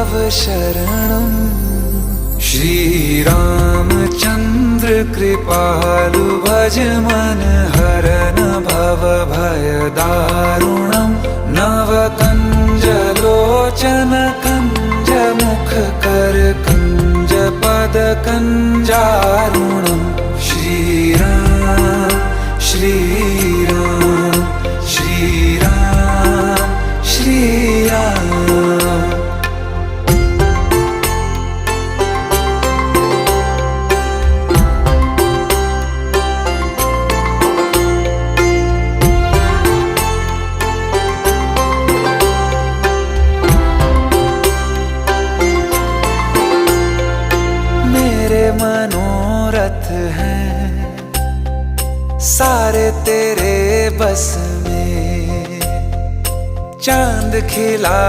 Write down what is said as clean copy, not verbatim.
तव शरणं। श्रीरामचन्द्र कृपालु भज मन हरन भव भय दारुणं। नव कंज लोचन कंज मुख कर कंज पद कंजारुणं। श्रीराम श्रीराम श्रीराम श्रीराम। मेरे मनोरथ हैं सारे तेरे बस में। चांद खिला